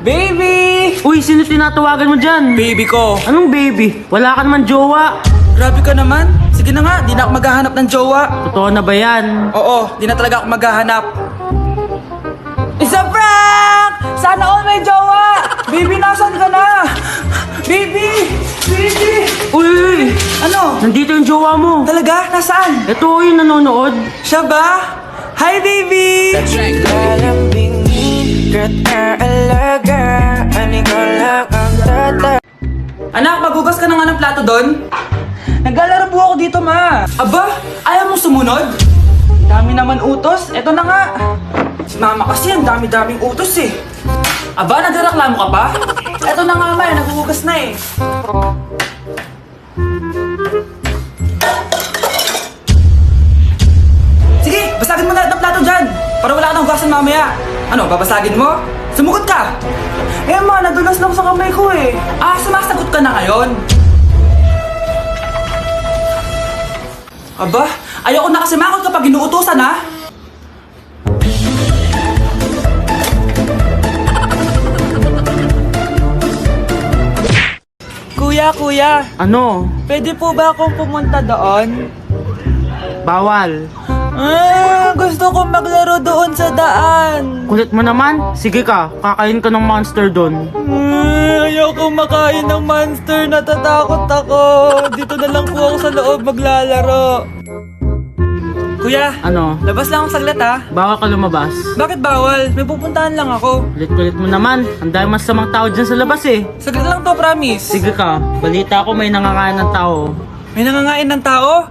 Baby! Uy, sino tinatawagan mo dyan? Baby ko. Anong baby? Wala ka naman jowa. Grabe ka naman. Sige na nga, di na ako maghahanap ng jowa. Totoo na ba yan? Oo, di na talaga ako maghahanap. Isa prank! Sana all may jowa! Baby, nasan ka na? Baby! Baby! Uy! Ano? Nandito yung jowa mo. Talaga? Nasaan? Ito yung nanonood. Siya ba? Hi, baby! Anak, magugas ka na nga ng plato doon? Naglalaro po ako dito, ma. Aba, ayaw mo sumunod? Dami naman utos. Eto na nga. Si mama kasi ang dami-daming utos eh. Aba, nagreklamo ka pa? Eto na nga, ma. Nagugugas na eh. Sige, basagin mo lahat ng plato dyan. Para wala ka nang hugasan mamaya. Ano, babasagin mo? Sumugot ka! Eh ma, nadulas lang sa kamay ko eh. Ah, sumasagot ka na ngayon. Aba, ayoko na kasi makot kapag inuutosan ha. Kuya, Ano? pwede po ba akong pumunta doon? Bawal. Gusto kong maglaro doon sa daan. Kulit mo naman. Sige ka, kakain ka ng monster doon. Ayoko makain ng monster, natatakot ako. Dito na lang po ako sa loob maglalaro. Kuya, Ano? labas lang ako saglit ha. Bawal ka lumabas. Bakit bawal? May pupuntahan lang ako. Kulit-kulit mo naman. Ang dami masamang tao dyan sa labas eh. Saglit lang to, promise. Sige ka, balita ko may nangangain ng tao. May nangangain ng tao?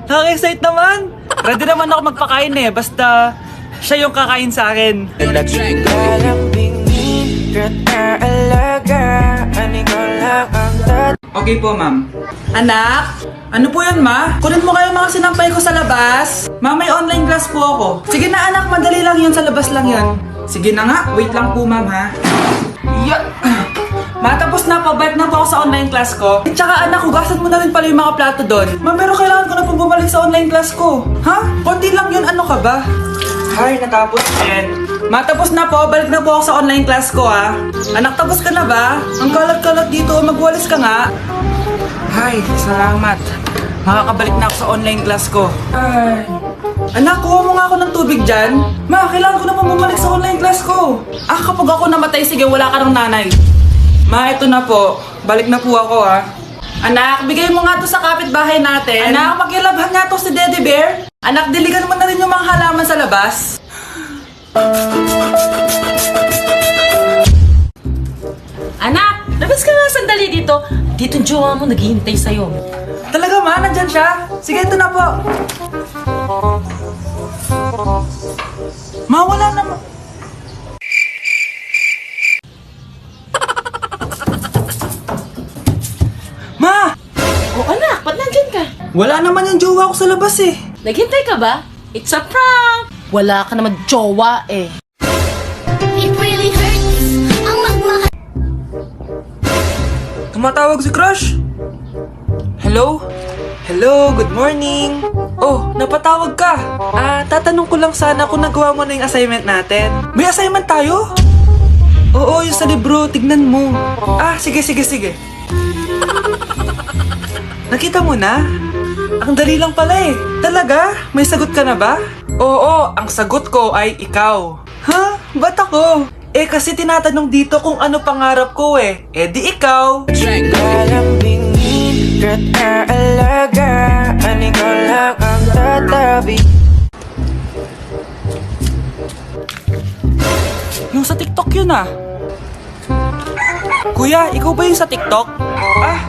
Nakaka-excite naman. Ready naman ako magpakain eh, basta siya yung kakain sa akin. Okay po, ma'am. Anak, ano po yun, ma? Kunin mo kayo mga sinampay ko sa labas. Ma, may online class po ako. Sige na, anak, madali lang yun, sa labas lang yun. Sige na nga, wait lang po, ma'am, ha? Matapos na po, balik na po ako sa online class ko. At saka anak, hugasan mo na rin pala yung mga plato doon. Ma, pero kailangan ko na pong bumalik sa online class ko. Ha? Konti lang yun, ano ka ba? Ay, natapos din. Matapos na po, balik na po ako sa online class ko ha. Anak, tapos ka na ba? Ang kalat-kalat dito, magwalis ka nga. Ay, salamat. Makakabalik na ako sa online class ko. Ay. Anak, kuha mo nga ako ng tubig dyan. Ma, kailangan ko na pong bumalik sa online class ko. Ah, kapag ako namatay, sige, wala ka ng nanay. Ma, ito na po. Balik na po ako ha. Anak, bigay mo nga to sa kapitbahay natin. Anak, makilabhan nga to si Daddy Bear. Anak, diligan mo na rin yung mga halaman sa labas. Anak, labas ka nga sandali dito. Dito yung jowa mo naghihintay sa'yo. Talaga ma, nandyan siya? Sige, ito na po. Ma, wala naman. Ma! O anak, ba't nandyan ka? Wala naman yung jowa ko sa labas eh. Naghintay ka ba? It's a prank! Wala ka naman jowa eh. It really hurts ang magmahal. Tumatawag si Crush. Hello? Hello, good morning. Oh, napatawag ka. Tatanong ko lang sana kung nagawa mo na yung assignment natin. May assignment tayo? Oo, yung sa libro, tignan mo. Sige. Nakita mo na? Ang dali lang pala eh. Talaga? May sagot ka na ba? Oo, ang sagot ko ay ikaw. Ha? Ba't ako? Eh kasi tinatanong dito kung ano pangarap ko eh. Eh di ikaw. Yung sa TikTok yun ah. Kuya, ikaw ba yung sa TikTok?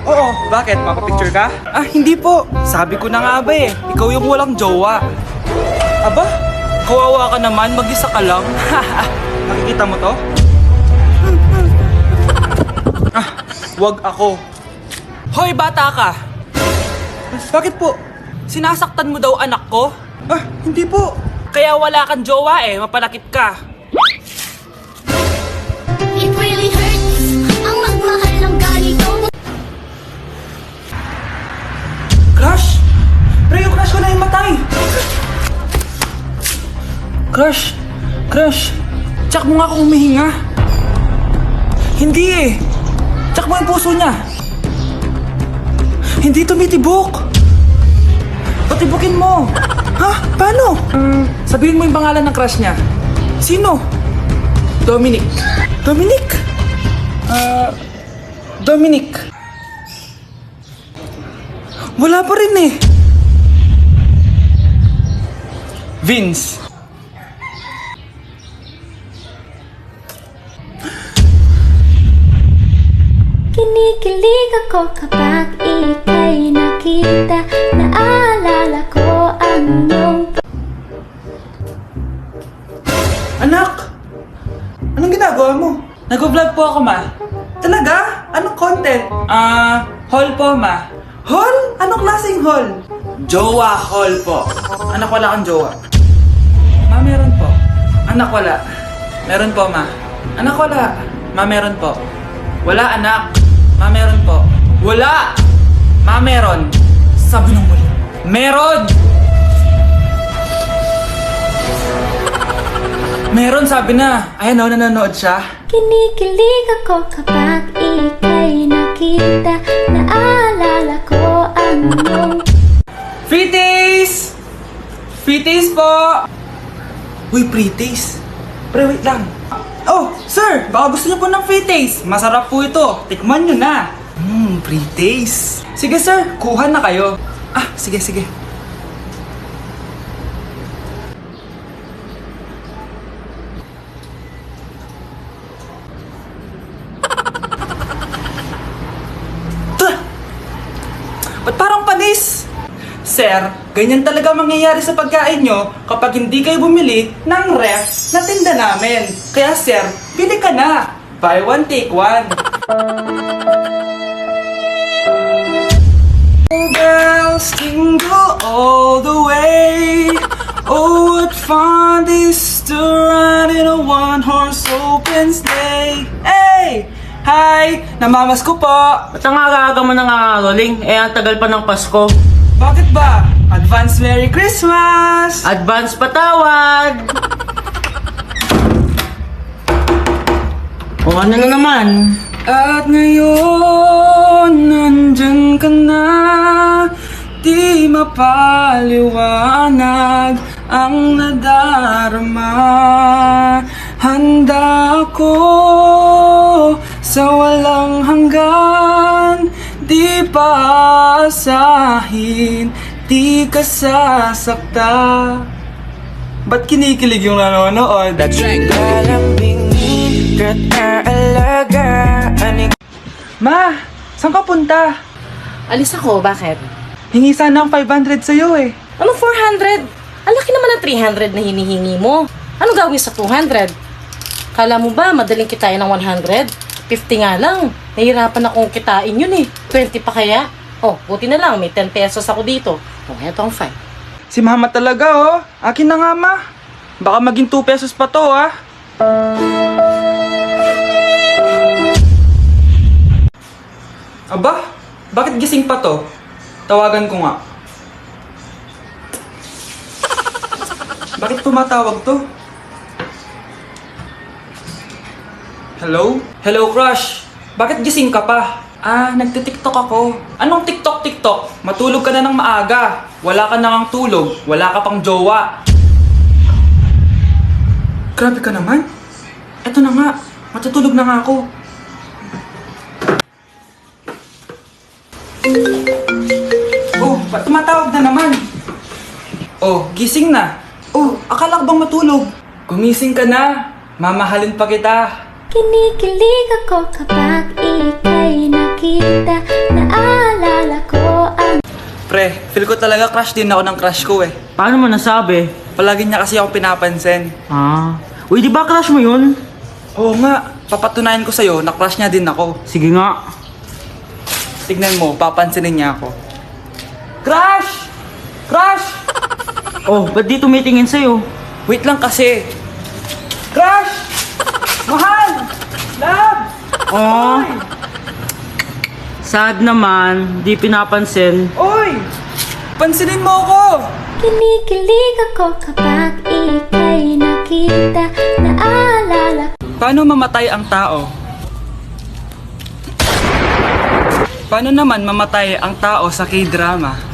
Oo. Bakit? Papapicture ka? Hindi po. Sabi ko na nga ba eh. Ikaw yung walang jowa. Aba? Kawawa ka naman. Mag-isa ka lang. Nakikita mo to? Wag ako. Hoy, bata ka! Bakit po? Sinasaktan mo daw anak ko? Hindi po. Kaya wala kang jowa eh. Mapanakit ka. It really hurts ang magmahal ng ganito. Crush! Pre, yung crush ko na yung matay! Crush! Tsak mo nga kung humihinga. Hindi eh. Check mo yung puso niya. Hindi tumitibok. Patibukin mo. Ha? Paano? Sabihin mo yung pangalan ng crush niya. Sino? Dominic. Dominic? Dominic. Wala pa rin eh. Vince. Kinikilig ako kapag ika'y nakita. Naalala ko ang iyong Anak! Anong ginagawa mo? Nag-vlog po ako, ma. Talaga? Anong content? Haul po, ma. Haul? Anong klaseng haul? Jowa haul po. Anak, wala kang jowa. Ma, meron po. Anak, wala. Meron po, ma. Anak, wala. Ma, meron po. Wala, anak. Ma, meron po. Wala! Ma, meron. Sabi ng wala. Meron! Meron, sabi na. Ayan o, nanonood siya. Kinikilig ako kapag ika'y nakita. Naalala ko ang iyong Free-taste! Free-taste po! Uy, free-taste. Pre, wait lang. Oh, sir! Baka gusto niyo po ng free-taste. Masarap po ito. Tikman niyo na. Free-taste. Sige, sir. Kuha na kayo. Ah, sige, sige. Ba't parang panis? Sir, ganyan talaga mangyayari sa pagkain nyo kapag hindi kayo bumili ng ref na tinda namin. Kaya sir, bili ka na. Buy one, take one. Bells jingle all the way. Oh, what fun it is to ride in a one-horse open sleigh. Hey! Hi! Namamas ko po! Ba't ang aga-aga mo nangangaroling? Ang tagal pa ng Pasko. Bakit ba? Advance Merry Christmas! Advance patawad! O ano na naman? At ngayon, nandyan ka na. Di mapaliwanag ang nadarama. Handa ako sa walang hanggan. Di pa asahin, di ka sasakta. Ba't kinikilig yung nanonood? Ma, saan ka punta? Alis ako, bakit? Hingi sana ang 500 sa'yo eh. Ano 400? Ang laki naman ng 300 na hinihingi mo. Ano gawin sa 200? Kala mo ba madaling kitain ng 100? 50 nga lang. Nahihirapan akong kitain yun eh. 20 pa kaya? Oh, buti na lang. May 10 pesos ako dito. Oh, eto ang 5. Si mama talaga oh. Akin na nga ma. Baka maging 2 pesos pa to ah. Aba, bakit gising pa to? Tawagan ko nga. Bakit tumatawag to? Hello? Hello, crush. Bakit gising ka pa? Nagtitiktok ako. Anong tiktok-tiktok? Matulog ka na ng maaga. Wala ka na ngang tulog. Wala ka pang jowa. Grabe ka naman. Eto na nga. Matutulog na nga ako. Oh, ba't tumatawag na naman? Oh, gising na. Oh, akala ko bang matulog? Gumising ka na. Mamahalin pa kita. Kinikilig ako kapag ika'y nakita. Naalala ko ang Pre, feel ko talaga crush din ako ng crush ko eh. Paano mo nasabi? Palagi niya kasi ako pinapansin. Uy, di ba crush mo yun? Oo nga, papatunayan ko sa'yo na crush niya din ako. Sige nga. Tignan mo, papansinin niya ako. Crush! Crush! Oh, ba't di tumitingin sa'yo? Wait lang kasi. Crush! Mahal! Love! Oh, sad naman. Di pinapansin. Oy! Pansinin mo ako! kinikilig ako kapag ika'y nakita. Naalala Paano mamatay ang tao? Paano naman mamatay ang tao sa K-drama?